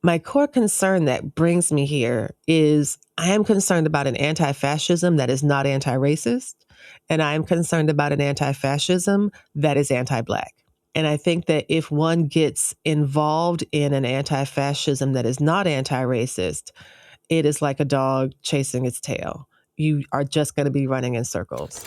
My core concern that brings me here is I am concerned about an anti-fascism that is not anti-racist, and I am concerned about an anti-fascism that is anti-Black. And I think that if one gets involved in an anti-fascism that is not anti-racist, it is like a dog chasing its tail. You are just going to be running in circles.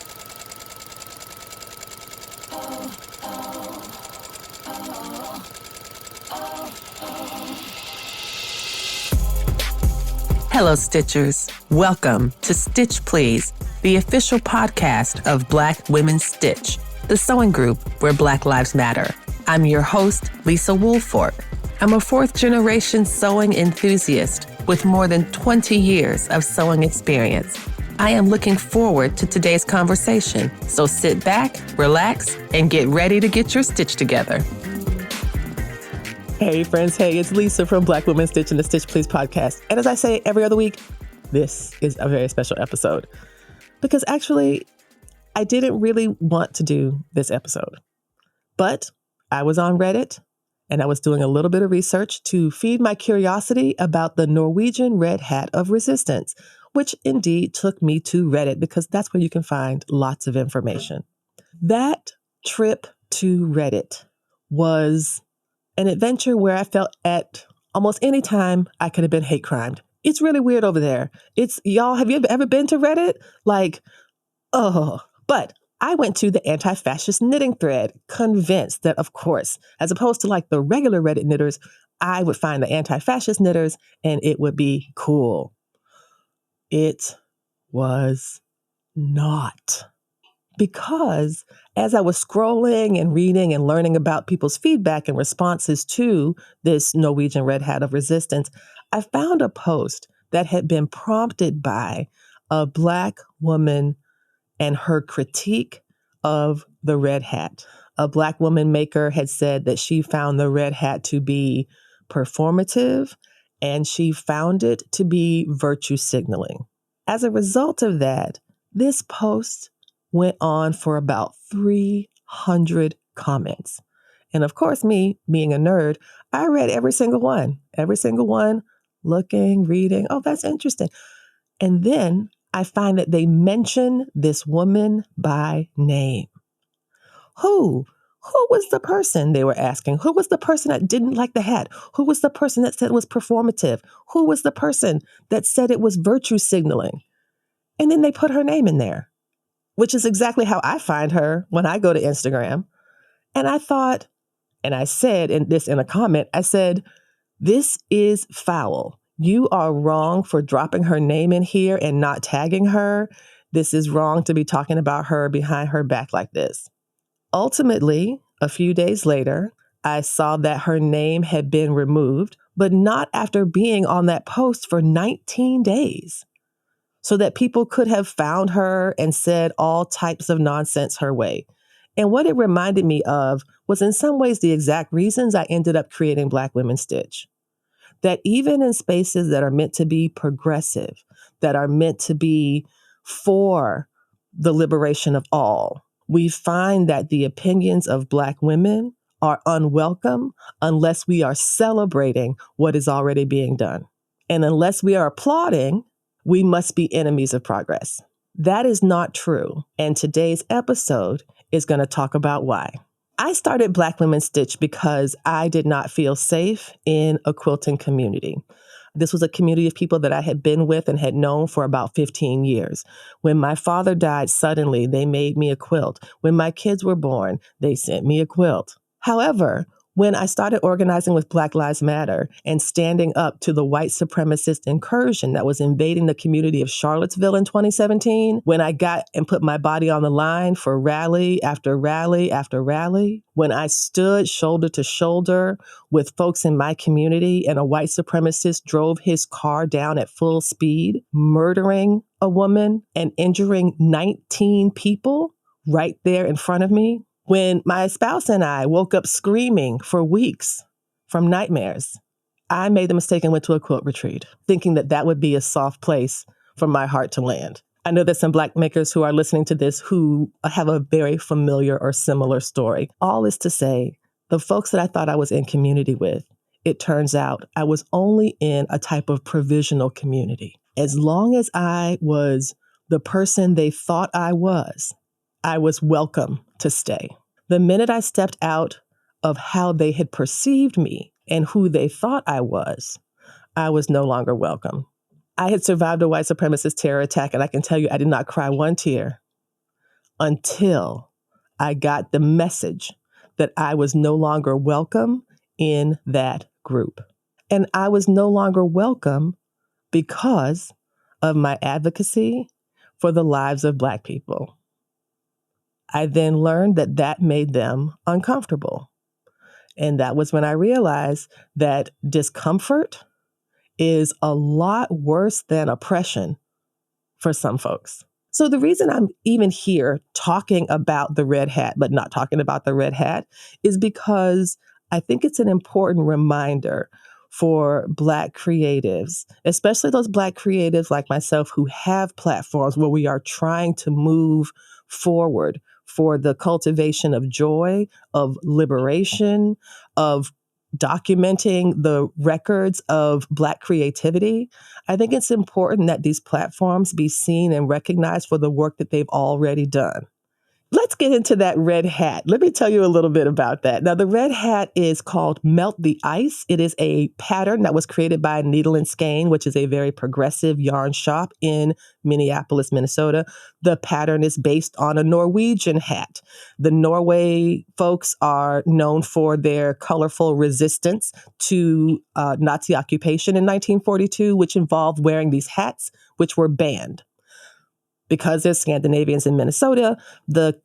Hello, Stitchers. Welcome to Stitch Please, the official podcast of Black Women Stitch, the sewing group where Black Lives Matter. I'm your host, Lisa Wolfork. I'm a fourth-generation sewing enthusiast with more than 20 years of sewing experience. I am looking forward to today's conversation, so sit back, relax, and get ready to get your stitch together. Hey friends, hey, it's Lisa from Black Women Stitch and the Stitch Please podcast. And as I say every other week, this is a very special episode. Because actually, I didn't really want to do this episode. But I was on Reddit and I was doing a little bit of research to feed my curiosity about the Norwegian Red Hat of Resistance, which indeed took me to Reddit because that's where you can find lots of information. That trip to Reddit was an adventure where I felt at almost any time I could have been hate crimed. It's really weird over there. Y'all, have you ever been to Reddit? But I went to the anti-fascist knitting thread, convinced that, of course, as opposed to like the regular Reddit knitters, I would find the anti-fascist knitters and it would be cool. It was not. Because as I was scrolling and reading and learning about people's feedback and responses to this Norwegian Red Hat of Resistance, I found a post that had been prompted by a Black woman and her critique of the Red Hat. A Black woman maker had said that she found the Red Hat to be performative and she found it to be virtue signaling. As a result of that, this post went on for about 300 comments. And of course, me being a nerd, I read every single one, looking, reading. Oh, that's interesting. And then I find that they mention this woman by name. Who was the person they were asking? Who was the person that didn't like the hat? Who was the person that said it was performative? Who was the person that said it was virtue signaling? And then they put her name in there, which is exactly how I find her when I go to Instagram. And I thought, and I said in a comment, I said, this is foul. You are wrong for dropping her name in here and not tagging her. This is wrong to be talking about her behind her back like this. Ultimately, a few days later, I saw that her name had been removed, but not after being on that post for 19 days. So that people could have found her and said all types of nonsense her way. And what it reminded me of was in some ways the exact reasons I ended up creating Black Women Stitch. That even in spaces that are meant to be progressive, that are meant to be for the liberation of all, we find that the opinions of Black women are unwelcome unless we are celebrating what is already being done. And unless we are applauding, we must be enemies of progress. That is not true. And today's episode is going to talk about why. I started Black Women Stitch because I did not feel safe in a quilting community. This was a community of people that I had been with and had known for about 15 years. When my father died suddenly, they made me a quilt. When my kids were born, they sent me a quilt. However, when I started organizing with Black Lives Matter and standing up to the white supremacist incursion that was invading the community of Charlottesville in 2017, when I got and put my body on the line for rally after rally after rally, when I stood shoulder to shoulder with folks in my community and a white supremacist drove his car down at full speed, murdering a woman and injuring 19 people right there in front of me, when my spouse and I woke up screaming for weeks from nightmares, I made the mistake and went to a quilt retreat, thinking that that would be a soft place for my heart to land. I know there's some Black makers who are listening to this who have a very familiar or similar story. All is to say, the folks that I thought I was in community with it turns out I was only in a type of provisional community. As long as I was the person they thought I was welcome to stay. The minute I stepped out of how they had perceived me and who they thought I was no longer welcome. I had survived a white supremacist terror attack, and I can tell you I did not cry one tear until I got the message that I was no longer welcome in that group. And I was no longer welcome because of my advocacy for the lives of Black people. I then learned that that made them uncomfortable. And that was when I realized that discomfort is a lot worse than oppression for some folks. So the reason I'm even here talking about the red hat, but not talking about the red hat, is because I think it's an important reminder for Black creatives, especially those Black creatives like myself who have platforms where we are trying to move forward for the cultivation of joy, of liberation, of documenting the records of Black creativity. I think it's important that these platforms be seen and recognized for the work that they've already done. Let's get into that red hat. Let me tell you a little bit about that. Now, the red hat is called Melt the Ice. It is a pattern that was created by Needle and Skein, which is a very progressive yarn shop in Minneapolis, Minnesota. The pattern is based on a Norwegian hat. The Norway folks are known for their colorful resistance to Nazi occupation in 1942, which involved wearing these hats, which were banned. Because there's Scandinavians in Minnesota, the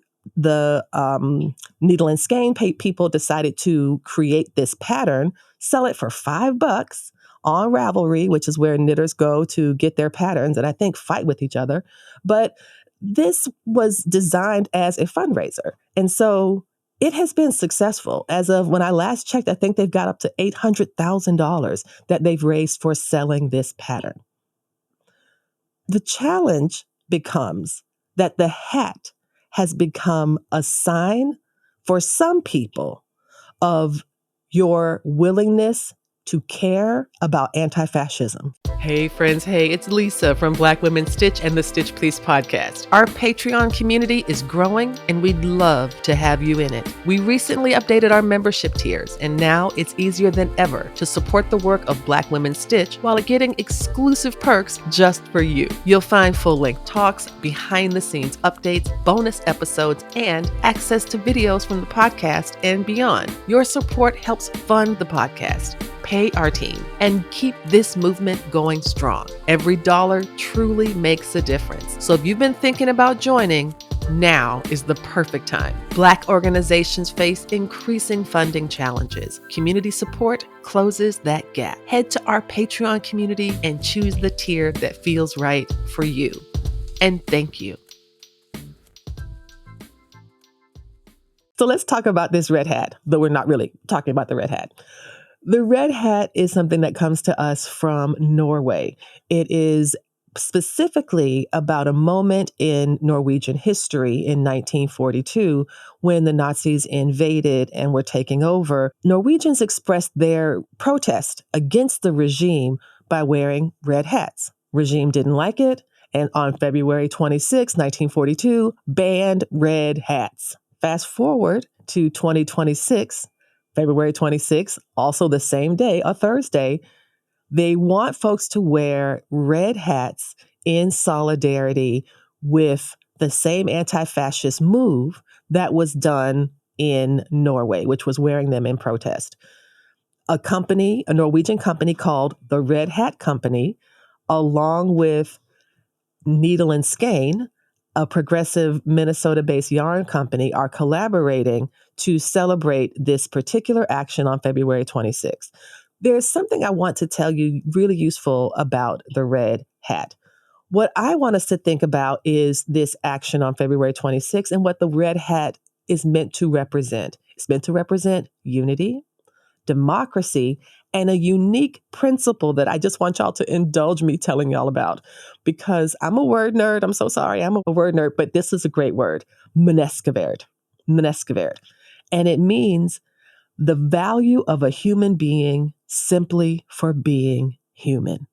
Needle and Skein people decided to create this pattern, sell it for $5 on Ravelry, which is where knitters go to get their patterns and I think fight with each other. But this was designed as a fundraiser. And so it has been successful. As of when I last checked, I think they've got up to $800,000 that they've raised for selling this pattern. The challenge becomes that the hat has become a sign for some people of your willingness to care about anti-fascism. Hey friends, hey, it's Lisa from Black Women Stitch and the Stitch Please podcast. Our Patreon community is growing and we'd love to have you in it. We recently updated our membership tiers and now it's easier than ever to support the work of Black Women Stitch while getting exclusive perks just for you. You'll find full-length talks, behind-the-scenes updates, bonus episodes, and access to videos from the podcast and beyond. Your support helps fund the podcast, pay our team, and keep this movement going strong. Every dollar truly makes a difference. So if you've been thinking about joining, now is the perfect time. Black organizations face increasing funding challenges. Community support closes that gap. Head to our Patreon community and choose the tier that feels right for you. And thank you. So let's talk about this red hat, though we're not really talking about the red hat. The red hat is something that comes to us from Norway. It is specifically about a moment in Norwegian history in 1942 when the Nazis invaded and were taking over. Norwegians expressed their protest against the regime by wearing red hats. Regime didn't like it, and on February 26, 1942, banned red hats. Fast forward to 2026, February 26th, also the same day, a Thursday, they want folks to wear red hats in solidarity with the same anti-fascist move that was done in Norway, which was wearing them in protest. A Norwegian company called the Red Hat Company, along with Needle and Skein, a progressive Minnesota-based yarn company, are collaborating to celebrate this particular action on February 26th. There's something I want to tell you really useful about the red hat. What I want us to think about is this action on February 26th and what the red hat is meant to represent. It's meant to represent unity, democracy, and a unique principle that I just want y'all to indulge me telling y'all about, because I'm a word nerd. I'm so sorry. I'm a word nerd, but this is a great word, menneskeverd. Menneskeverd. And it means the value of a human being simply for being human.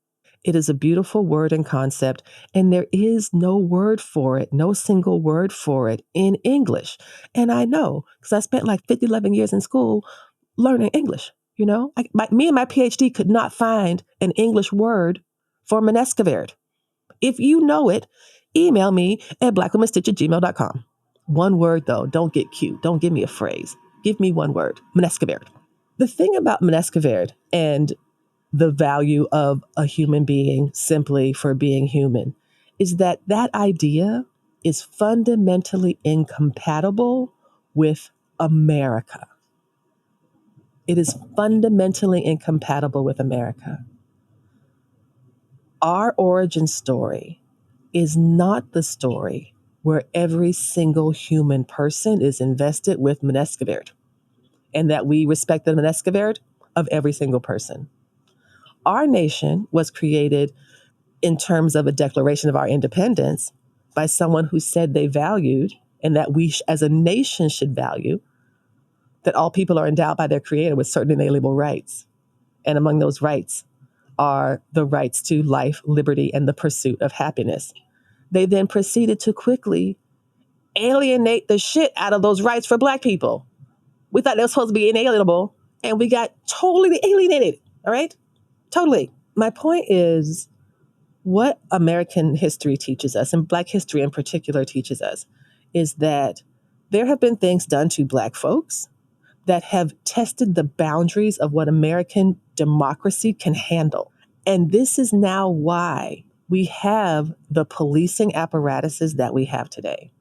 It is a beautiful word and concept, and there is no word for it, no single word for it in English. And I know because I spent like 50, 11 years in school learning English. Me and my PhD could not find an English word for Menescaverde. If you know it, email me at blackwomanstitch@gmail.com. One word, though. Don't get cute. Don't give me a phrase. Give me one word. Menescaverde. The thing about Menescaverde and the value of a human being simply for being human is that that idea is fundamentally incompatible with America. It is fundamentally incompatible with America. Our origin story is not the story where every single human person is invested with Menescaverde and that we respect the Menescaverde of every single person. Our nation was created in terms of a declaration of our independence by someone who said they valued and that we as a nation should value that all people are endowed by their creator with certain inalienable rights. And among those rights are the rights to life, liberty, and the pursuit of happiness. They then proceeded to quickly alienate the shit out of those rights for Black people. We thought they were supposed to be inalienable, and we got totally alienated. All right? Totally. My point is what American history teaches us, and Black history in particular teaches us, is that there have been things done to Black folks that have tested the boundaries of what American democracy can handle. And this is now why we have the policing apparatuses that we have today.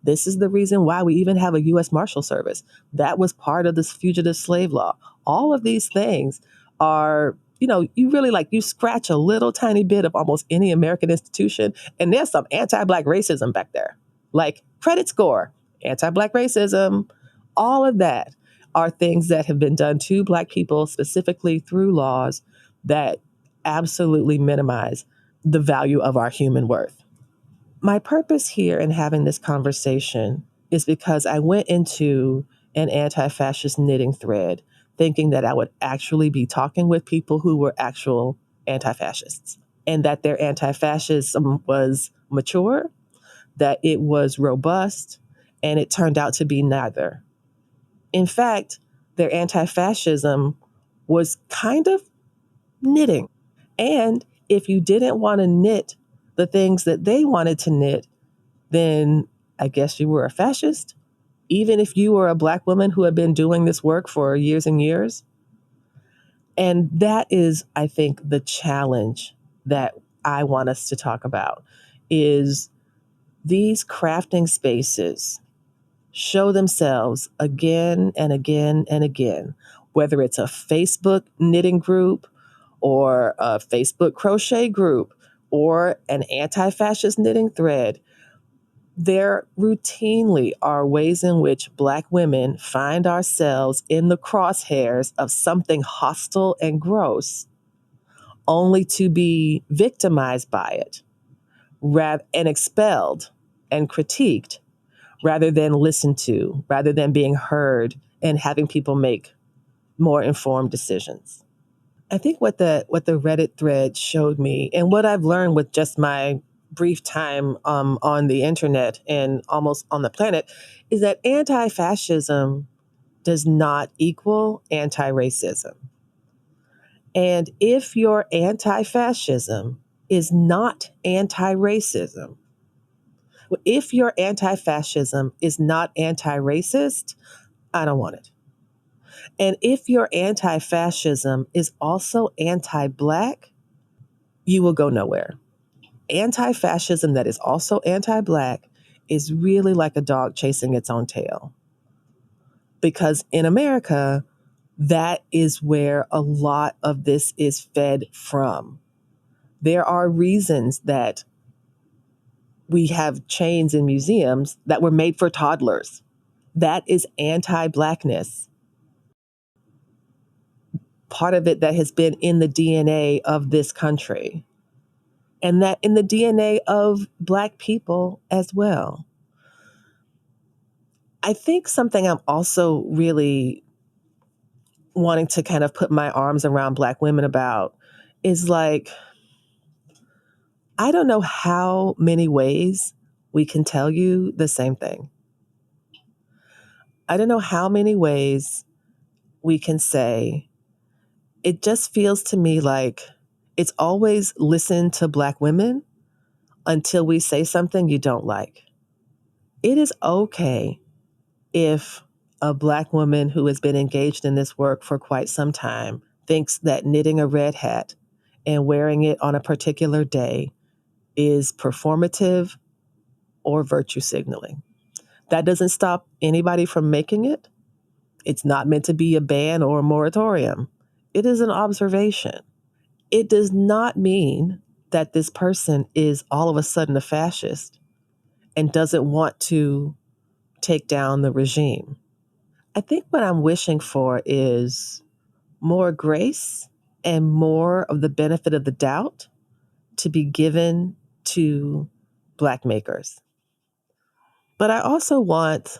This is the reason why we even have a U.S. Marshal Service. That was part of this fugitive slave law. All of these things are, you really you scratch a little tiny bit of almost any American institution, and there's some anti-Black racism back there. Like credit score, anti-Black racism, all of that are things that have been done to Black people specifically through laws that absolutely minimize the value of our human worth. My purpose here in having this conversation is because I went into an anti-fascist knitting thread thinking that I would actually be talking with people who were actual anti-fascists and that their anti-fascism was mature, that it was robust, and it turned out to be neither. In fact, their anti-fascism was kind of knitting. And if you didn't want to knit the things that they wanted to knit, then I guess you were a fascist, even if you were a Black woman who had been doing this work for years and years. And that is, I think, the challenge that I want us to talk about is these crafting spaces show themselves again and again and again, whether it's a Facebook knitting group or a Facebook crochet group or an anti-fascist knitting thread. There routinely are ways in which Black women find ourselves in the crosshairs of something hostile and gross, only to be victimized by it and expelled and critiqued rather than listened to, rather than being heard and having people make more informed decisions. I think what the Reddit thread showed me, and what I've learned with just my brief time on the internet and almost on the planet, is that anti-fascism does not equal anti-racism. And if your anti-fascism is not anti-racism, if your anti-fascism is not anti-racist, I don't want it. And if your anti-fascism is also anti-Black, you will go nowhere. Anti-fascism that is also anti-Black is really like a dog chasing its own tail. Because in America, that is where a lot of this is fed from. There are reasons that we have chains in museums that were made for toddlers. That is anti-Blackness. Part of it that has been in the DNA of this country, and that in the DNA of Black people as well. I think something I'm also really wanting to kind of put my arms around Black women about is like, I don't know how many ways we can tell you the same thing. I don't know how many ways we can say, it just feels to me like it's always listen to Black women until we say something you don't like. It is okay if a Black woman who has been engaged in this work for quite some time thinks that knitting a red hat and wearing it on a particular day is performative or virtue signaling. That doesn't stop anybody from making it. It's not meant to be a ban or a moratorium. It is an observation. It does not mean that this person is all of a sudden a fascist and doesn't want to take down the regime. I think what I'm wishing for is more grace and more of the benefit of the doubt to be given to Black makers. But I also want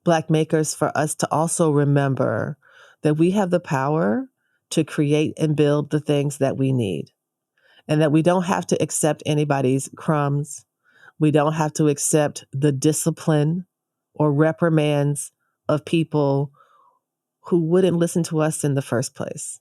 Black makers for us to also remember that we have the power to create and build the things that we need, and that we don't have to accept anybody's crumbs. We don't have to accept the discipline or reprimands of people who wouldn't listen to us in the first place.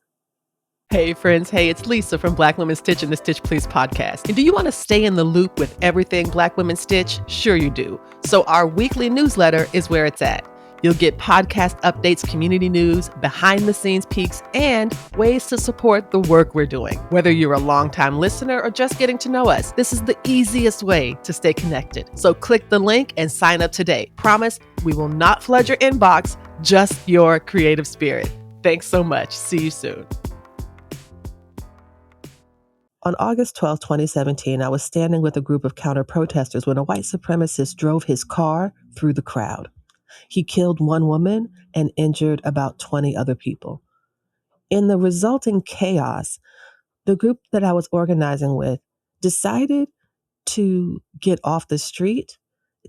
Hey friends, hey, it's Lisa from Black Women Stitch and the Stitch Please podcast. And do you want to stay in the loop with everything Black Women Stitch? Sure you do. So our weekly newsletter is where it's at. You'll get podcast updates, community news, behind the scenes peeks, and ways to support the work we're doing. Whether you're a longtime listener or just getting to know us, this is the easiest way to stay connected. So click the link and sign up today. Promise, we will not flood your inbox, just your creative spirit. Thanks so much. See you soon. On August 12, 2017, I was standing with a group of counter-protesters when a white supremacist drove his car through the crowd. He killed one woman and injured about 20 other people. In the resulting chaos, the group that I was organizing with decided to get off the street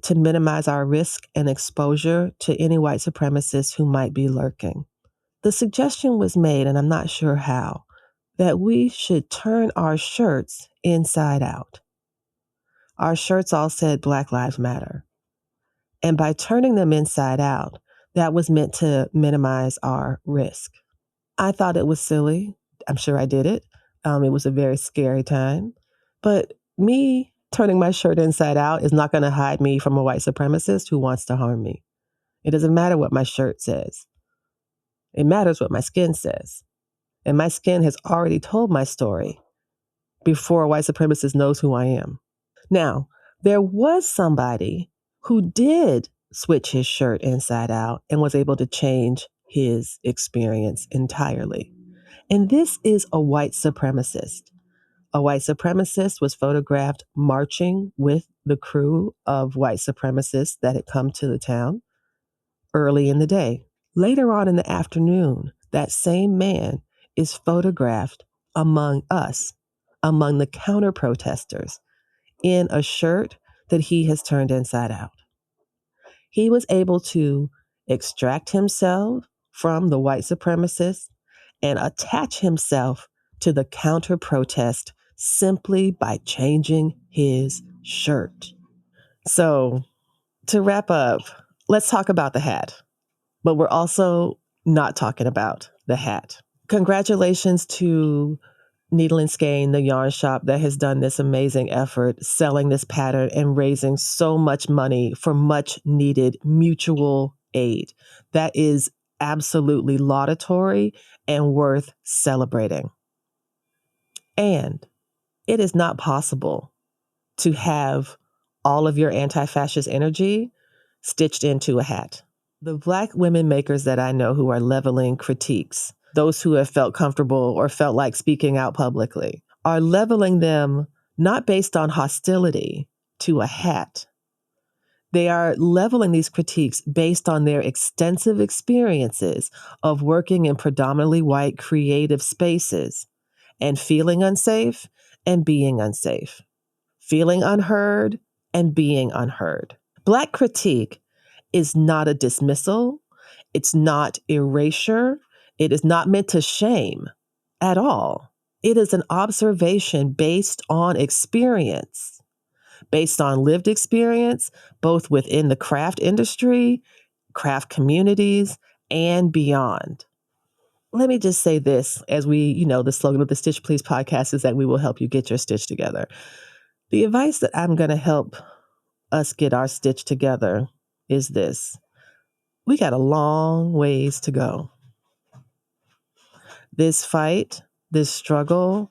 to minimize our risk and exposure to any white supremacists who might be lurking. The suggestion was made, and I'm not sure how, that we should turn our shirts inside out. Our shirts all said Black Lives Matter. And by turning them inside out, that was meant to minimize our risk. I thought it was silly. I'm sure I did it. It was a very scary time. But me turning my shirt inside out is not going to hide me from a white supremacist who wants to harm me. It doesn't matter what my shirt says. It matters what my skin says. And my skin has already told my story before a white supremacist knows who I am. Now, there was somebody who did switch his shirt inside out and was able to change his experience entirely. And this is a white supremacist. A white supremacist was photographed marching with the crew of white supremacists that had come to the town early in the day. Later on in the afternoon, that same man is photographed among us, among the counter-protesters, in a shirt that he has turned inside out. He was able to extract himself from the white supremacists and attach himself to the counter-protest simply by changing his shirt. So, to wrap up, let's talk about the hat. But we're also not talking about the hat. Congratulations to Needle and Skein, the yarn shop that has done this amazing effort, selling this pattern and raising so much money for much needed mutual aid. That is absolutely laudatory and worth celebrating. And it is not possible to have all of your anti-fascist energy stitched into a hat. The Black women makers that I know who are leveling critiques, those who have felt comfortable or felt like speaking out publicly, are leveling them not based on hostility to a hat. They are leveling these critiques based on their extensive experiences of working in predominantly white creative spaces and feeling unsafe and being unsafe, feeling unheard and being unheard. Black critique is not a dismissal. It's not erasure. It is not meant to shame at all. It is an observation based on experience, based on lived experience, both within the craft industry, craft communities, and beyond. Let me just say this, as the slogan of the Stitch Please podcast is that we will help you get your stitch together. The advice that I'm going to help us get our stitch together is this. We got a long ways to go. This fight, this struggle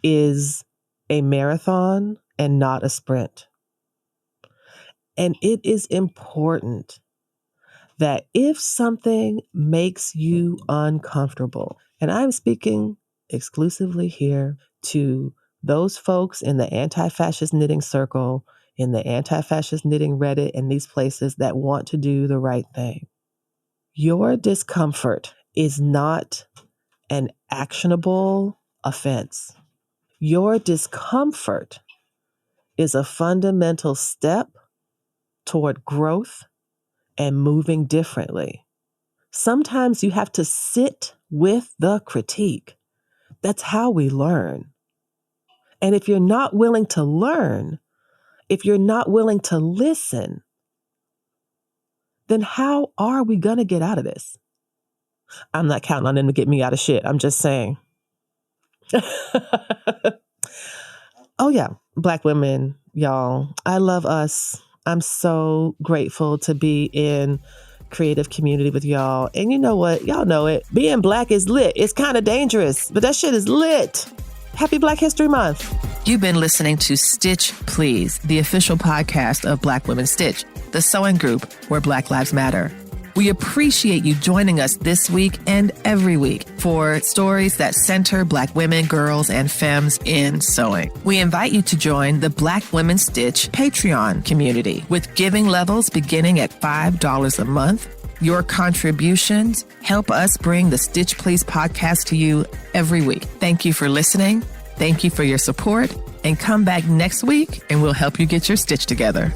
is a marathon and not a sprint. And it is important that if something makes you uncomfortable, and I'm speaking exclusively here to those folks in the anti-fascist knitting circle, in the anti-fascist knitting Reddit, and these places that want to do the right thing. Your discomfort is not an actionable offense. Your discomfort is a fundamental step toward growth and moving differently. Sometimes you have to sit with the critique. That's how we learn. And if you're not willing to learn, if you're not willing to listen, then how are we going to get out of this? I'm not counting on them to get me out of shit. I'm just saying. Oh, yeah. Black women, y'all. I love us. I'm so grateful to be in creative community with y'all. And you know what? Y'all know it. Being Black is lit. It's kind of dangerous, but that shit is lit. Happy Black History Month. You've been listening to Stitch Please, the official podcast of Black Women Stitch, the sewing group where Black Lives Matter. We appreciate you joining us this week and every week for stories that center Black women, girls, and femmes in sewing. We invite you to join the Black Women Stitch Patreon community with giving levels beginning at $5 a month. Your contributions help us bring the Stitch Please podcast to you every week. Thank you for listening. Thank you for your support. And come back next week and we'll help you get your stitch together.